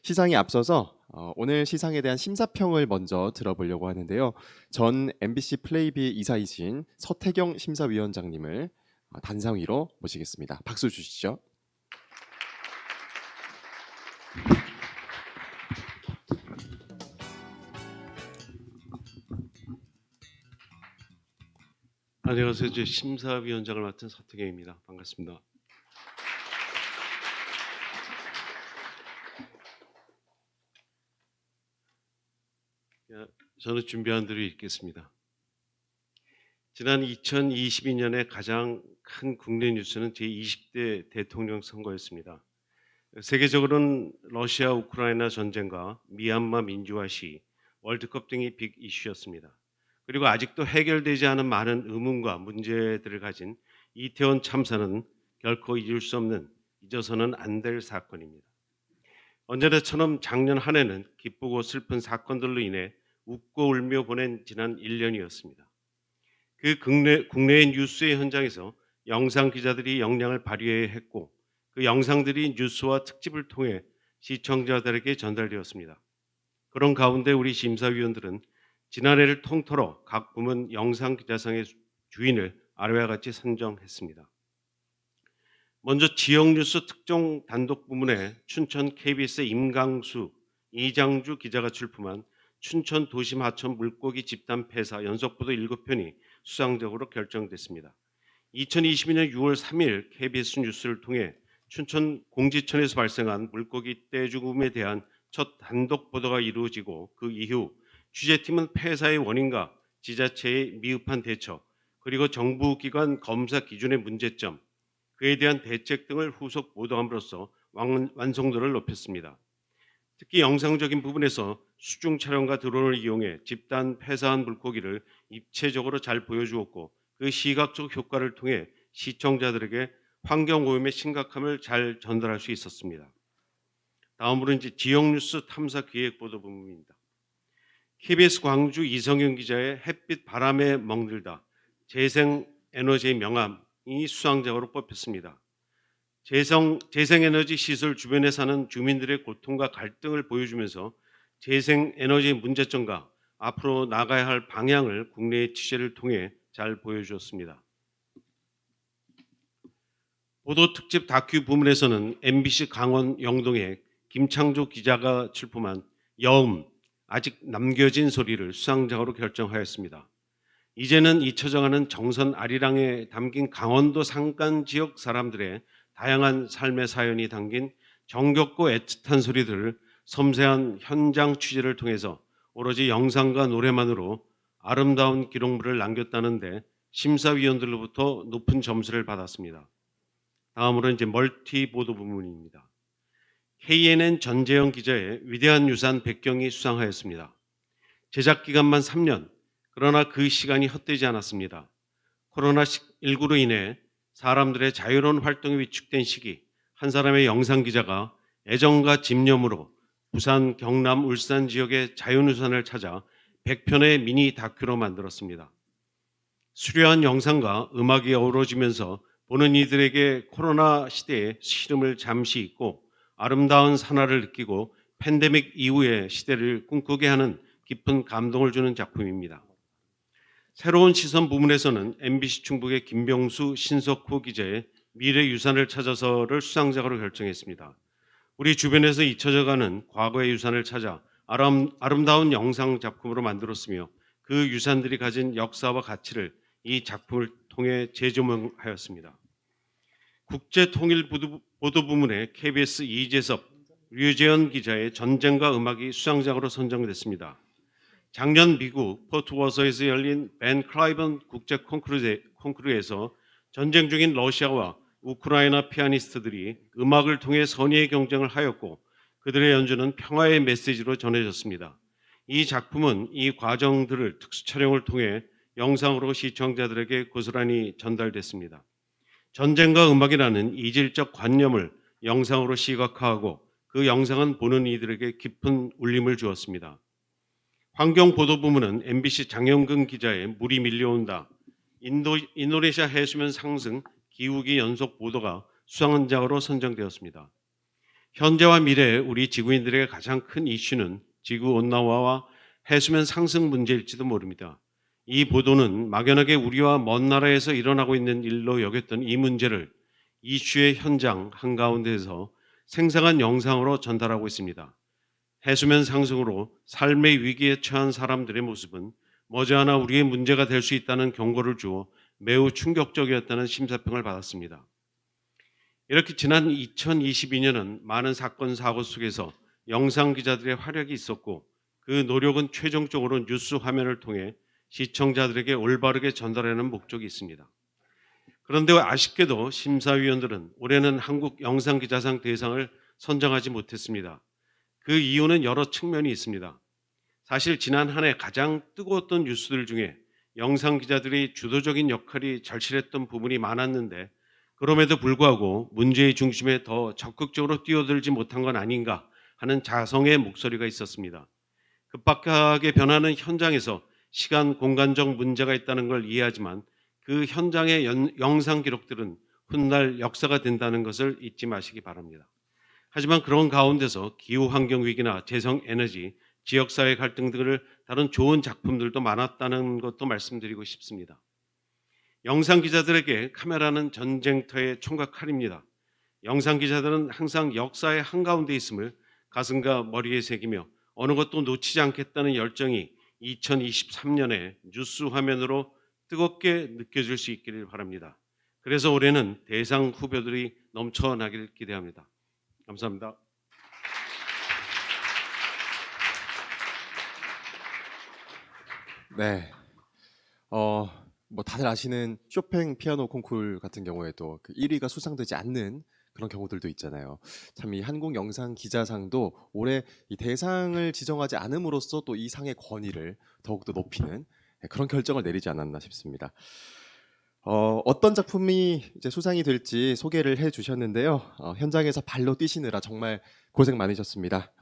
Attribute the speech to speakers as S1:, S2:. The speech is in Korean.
S1: 시상에 앞서서 오늘 시상에 대한 심사평을 먼저 들어보려고 하는데요. 전 MBC 플레이비 이사이신 서태경 심사위원장님을 단상 위로 모시겠습니다. 박수 주시죠.
S2: 안녕하세요. 저 심사위원장을 맡은 서태경입니다. 반갑습니다. 저는 준비한 대로 읽겠습니다. 지난 2022년에 가장 큰 국내 뉴스는 제20대 대통령 선거였습니다. 세계적으로는 러시아 우크라이나 전쟁과 미얀마 민주화 시위, 월드컵 등이 빅 이슈였습니다. 그리고 아직도 해결되지 않은 많은 의문과 문제들을 가진 이태원 참사는 결코 잊을 수 없는, 잊어서는 안 될 사건입니다. 언제나처럼 작년 한 해는 기쁘고 슬픈 사건들로 인해 웃고 울며 보낸 지난 1년이었습니다. 그 국내의 뉴스의 현장에서 영상 기자들이 역량을 발휘해야 했고, 그 영상들이 뉴스와 특집을 통해 시청자들에게 전달되었습니다. 그런 가운데 우리 심사위원들은 지난해를 통틀어 각 부문 영상 기자상의 주인을 아래와 같이 선정했습니다. 먼저 지역 뉴스 특정 단독 부문에 춘천 KBS의 임강수, 이장주 기자가 출품한 춘천 도심 하천 물고기 집단 폐사 연속보도 7편이 수상작으로 결정됐습니다. 2022년 6월 3일 KBS 뉴스를 통해 춘천 공지천에서 발생한 물고기 떼죽음에 대한 첫 단독 보도가 이루어지고, 그 이후 취재팀은 폐사의 원인과 지자체의 미흡한 대처, 그리고 정부기관 검사 기준의 문제점, 그에 대한 대책 등을 후속 보도함으로써 완성도를 높였습니다. 특히 영상적인 부분에서 수중 촬영과 드론을 이용해 집단 폐사한 물고기를 입체적으로 잘 보여주었고, 그 시각적 효과를 통해 시청자들에게 환경오염의 심각함을 잘 전달할 수 있었습니다. 다음으로 이제 지역뉴스 탐사 기획 보도 부분입니다. KBS 광주 이성윤 기자의 햇빛 바람에 멍들다, 재생에너지의 명암이 수상작으로 뽑혔습니다. 재생에너지 시설 주변에 사는 주민들의 고통과 갈등을 보여주면서 재생에너지의 문제점과 앞으로 나가야 할 방향을 국내의 취재를 통해 잘 보여주었습니다. 보도 특집 다큐 부문에서는 MBC 강원 영동의 김창조 기자가 출품한 여음, 아직 남겨진 소리를 수상작으로 결정하였습니다. 이제는 잊혀져가는 정선 아리랑에 담긴 강원도 산간 지역 사람들의 다양한 삶의 사연이 담긴 정겹고 애틋한 소리들을 섬세한 현장 취재를 통해서 오로지 영상과 노래만으로 아름다운 기록물을 남겼다는데 심사위원들로부터 높은 점수를 받았습니다. 다음으로 이제 멀티 보도 부문입니다. KNN 전재영 기자의 위대한 유산 백경이 수상하였습니다. 제작 기간만 3년, 그러나 그 시간이 헛되지 않았습니다. 코로나19로 인해 사람들의 자유로운 활동이 위축된 시기, 한 사람의 영상 기자가 애정과 집념으로 부산, 경남, 울산 지역의 자연유산을 찾아 100편의 미니 다큐로 만들었습니다. 수려한 영상과 음악이 어우러지면서 보는 이들에게 코로나 시대의 시름을 잠시 잊고 아름다운 산화를 느끼고 팬데믹 이후의 시대를 꿈꾸게 하는 깊은 감동을 주는 작품입니다. 새로운 시선 부문에서는 MBC 충북의 김병수, 신석호 기자의 미래 유산을 찾아서를 수상작으로 결정했습니다. 우리 주변에서 잊혀져가는 과거의 유산을 찾아 아름다운 영상 작품으로 만들었으며, 그 유산들이 가진 역사와 가치를 이 작품을 통해 재조명하였습니다. 국제통일보도 부문의 KBS 이재섭, 류재현 기자의 전쟁과 음악이 수상작으로 선정됐습니다. 작년 미국 포트워서에서 열린 벤 클라이번 국제 콩쿠르에서 전쟁 중인 러시아와 우크라이나 피아니스트들이 음악을 통해 선의의 경쟁을 하였고, 그들의 연주는 평화의 메시지로 전해졌습니다. 이 작품은 이 과정들을 특수 촬영을 통해 영상으로 시청자들에게 고스란히 전달됐습니다. 전쟁과 음악이라는 이질적 관념을 영상으로 시각화하고, 그 영상은 보는 이들에게 깊은 울림을 주었습니다. 환경보도 부문은 MBC 장영근 기자의 물이 밀려온다, 인도네시아 해수면 상승, 기후기 연속 보도가 수상작으로 선정되었습니다. 현재와 미래의 우리 지구인들에게 가장 큰 이슈는 지구 온난화와 해수면 상승 문제일지도 모릅니다. 이 보도는 막연하게 우리와 먼 나라에서 일어나고 있는 일로 여겼던 이 문제를 이슈의 현장 한가운데에서 생생한 영상으로 전달하고 있습니다. 해수면 상승으로 삶의 위기에 처한 사람들의 모습은 머지않아 우리의 문제가 될 수 있다는 경고를 주어 매우 충격적이었다는 심사평을 받았습니다. 이렇게 지난 2022년은 많은 사건 사고 속에서 영상 기자들의 활약이 있었고 그 노력은 최종적으로 뉴스 화면을 통해 시청자들에게 올바르게 전달하는 목적이 있습니다. 그런데 아쉽게도 심사위원들은 올해는 한국 영상기자상 대상을 선정하지 못했습니다. 그 이유는 여러 측면이 있습니다. 사실 지난 한 해 가장 뜨거웠던 뉴스들 중에 영상기자들이 주도적인 역할이 절실했던 부분이 많았는데 그럼에도 불구하고 문제의 중심에 더 적극적으로 뛰어들지 못한 건 아닌가 하는 자성의 목소리가 있었습니다. 급박하게 변하는 현장에서 시간, 공간적 문제가 있다는 걸 이해하지만 그 현장의 영상 기록들은 훗날 역사가 된다는 것을 잊지 마시기 바랍니다. 하지만 그런 가운데서 기후환경 위기나 재생 에너지, 지역사회 갈등 등을 다룬 좋은 작품들도 많았다는 것도 말씀드리고 싶습니다. 영상 기자들에게 카메라는 전쟁터의 총과 칼입니다. 영상 기자들은 항상 역사의 한가운데 있음을 가슴과 머리에 새기며 어느 것도 놓치지 않겠다는 열정이 2023년에 뉴스 화면으로 뜨겁게 느껴질 수 있기를 바랍니다. 그래서 올해는 대상 후보들이 넘쳐나기를 기대합니다. 감사합니다.
S1: 네. 뭐 다들 아시는 쇼팽 피아노 콩쿨 같은 경우에도 그 1위가 수상되지 않는 그런 경우들도 있잖아요. 참 이 한국 영상 기자상도 올해 이 대상을 지정하지 않음으로써 또 이 상의 권위를 더욱더 높이는 그런 결정을 내리지 않았나 싶습니다. 어떤 작품이 이제 수상이 될지 소개를 해주셨는데요. 현장에서 발로 뛰시느라 정말 고생 많으셨습니다.